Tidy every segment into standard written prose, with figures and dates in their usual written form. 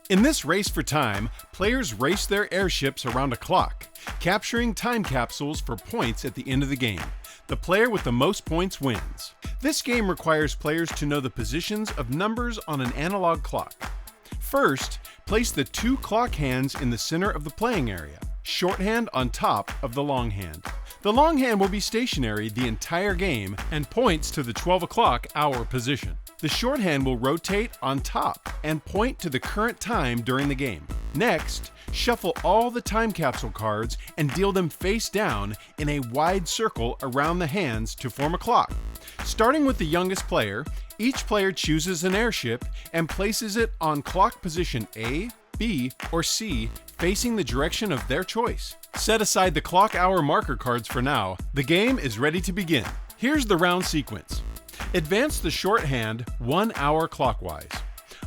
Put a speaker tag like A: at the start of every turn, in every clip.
A: In this race for time, players race their airships around a clock, capturing time capsules for points at the end of the game. The player with the most points wins. This game requires players to know the positions of numbers on an analog clock. First, place the two clock hands in the center of the playing area, shorthand on top of the long hand. The long hand will be stationary the entire game and points to the 12 o'clock hour position. The shorthand will rotate on top and point to the current time during the game. Next, shuffle all the time capsule cards and deal them face down in a wide circle around the hands to form a clock. Starting with the youngest player, each player chooses an airship and places it on clock position A, B, or C, facing the direction of their choice. Set aside the clock hour marker cards for now. The game is ready to begin. Here's the round sequence. Advance the shorthand 1 hour clockwise.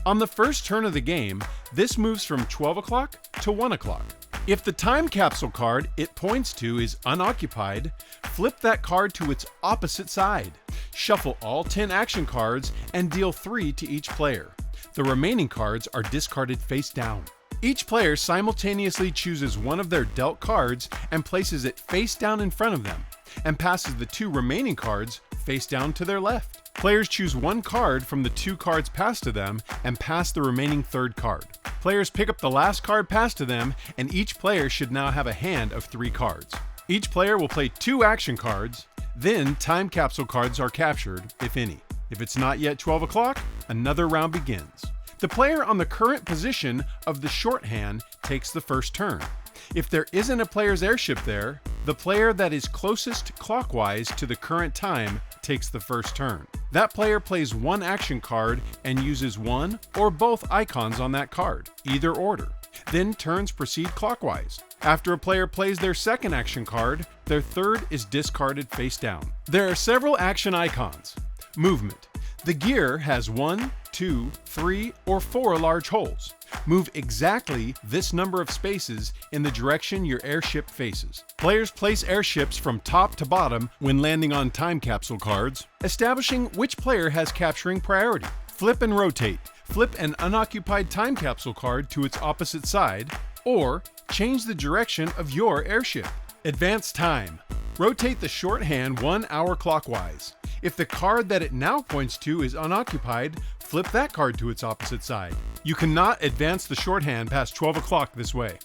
A: On the first turn of the game, this moves from 12 o'clock to 1 o'clock. If the time capsule card it points to is unoccupied, flip that card to its opposite side. Shuffle all 10 action cards and deal 3 to each player. The remaining cards are discarded face down. Each player simultaneously chooses one of their dealt cards and places it face down in front of them, and passes the 2 remaining cards face down to their left. Players choose one card from the 2 cards passed to them and pass the remaining third card. Players pick up the last card passed to them, and each player should now have a hand of 3 cards. Each player will play 2 action cards, then time capsule cards are captured, if any. If it's not yet 12 o'clock, another round begins. The player on the current position of the shorthand takes the first turn. If there isn't a player's airship there, the player that is closest clockwise to the current time takes the first turn. That player plays 1 action card and uses one or both icons on that card, either order. Then turns proceed clockwise. After a player plays their second action card, their third is discarded face down. There are several action icons. Movement. The gear has 1, 2, 3, or 4 large holes. Move exactly this number of spaces in the direction your airship faces. Players place airships from top to bottom when landing on time capsule cards, establishing which player has capturing priority. Flip and rotate. Flip an unoccupied time capsule card to its opposite side, or change the direction of your airship. Advance time. Rotate the shorthand 1 hour clockwise. If the card that it now points to is unoccupied, flip that card to its opposite side. You cannot advance the shorthand past 12 o'clock this way.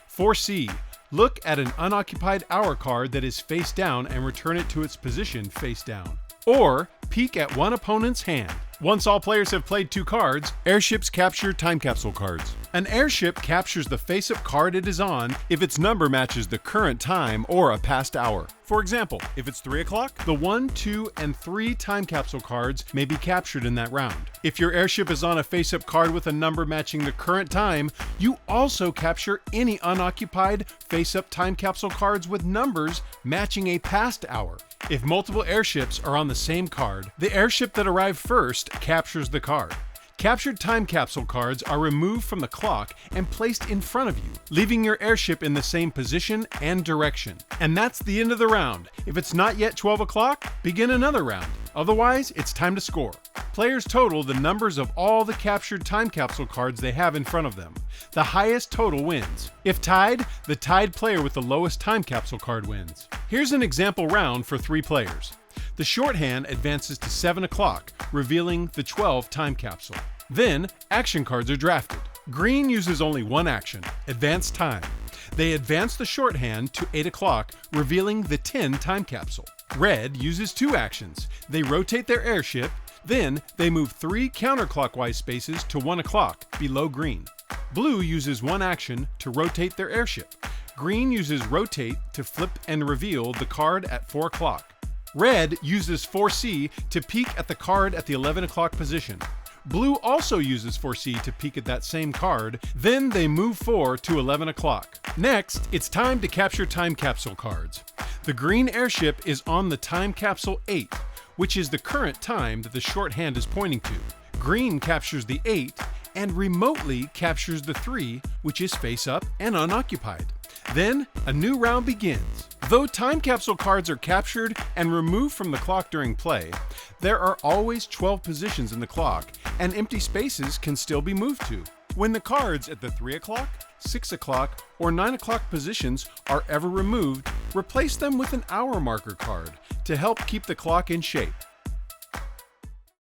A: 4C. Look at an unoccupied hour card that is face down and return it to its position face down. Or peek at one opponent's hand. Once all players have played 2 cards, airships capture time capsule cards. An airship captures the face-up card it is on if its number matches the current time or a past hour. For example, if it's 3 o'clock, the 1, 2, and 3 time capsule cards may be captured in that round. If your airship is on a face-up card with a number matching the current time, you also capture any unoccupied face-up time capsule cards with numbers matching a past hour. If multiple airships are on the same card, the airship that arrived first captures the card. Captured time capsule cards are removed from the clock and placed in front of you, leaving your airship in the same position and direction. And that's the end of the round. If it's not yet 12 o'clock, begin another round. Otherwise, it's time to score. Players total the numbers of all the captured time capsule cards they have in front of them. The highest total wins. If tied, the tied player with the lowest time capsule card wins. Here's an example round for 3 players. The shorthand advances to 7 o'clock, revealing the 12 time capsule. Then, action cards are drafted. Green uses only 1 action, advance time. They advance the shorthand to 8 o'clock, revealing the 10 time capsule. Red uses 2 actions. They rotate their airship, then they move 3 counterclockwise spaces to 1 o'clock, below green. Blue uses 1 action to rotate their airship. Green uses rotate to flip and reveal the card at 4 o'clock. Red uses 4C to peek at the card at the 11 o'clock position. Blue also uses 4C to peek at that same card, then they move 4 to 11 o'clock. Next, it's time to capture time capsule cards. The green airship is on the time capsule 8, which is the current time that the shorthand is pointing to. Green captures the 8 and remotely captures the 3, which is face up and unoccupied. Then, a new round begins. Though time capsule cards are captured and removed from the clock during play, there are always 12 positions in the clock, and empty spaces can still be moved to. When the cards at the 3 o'clock, 6 o'clock, or 9 o'clock positions are ever removed, replace them with an hour marker card to help keep the clock in shape.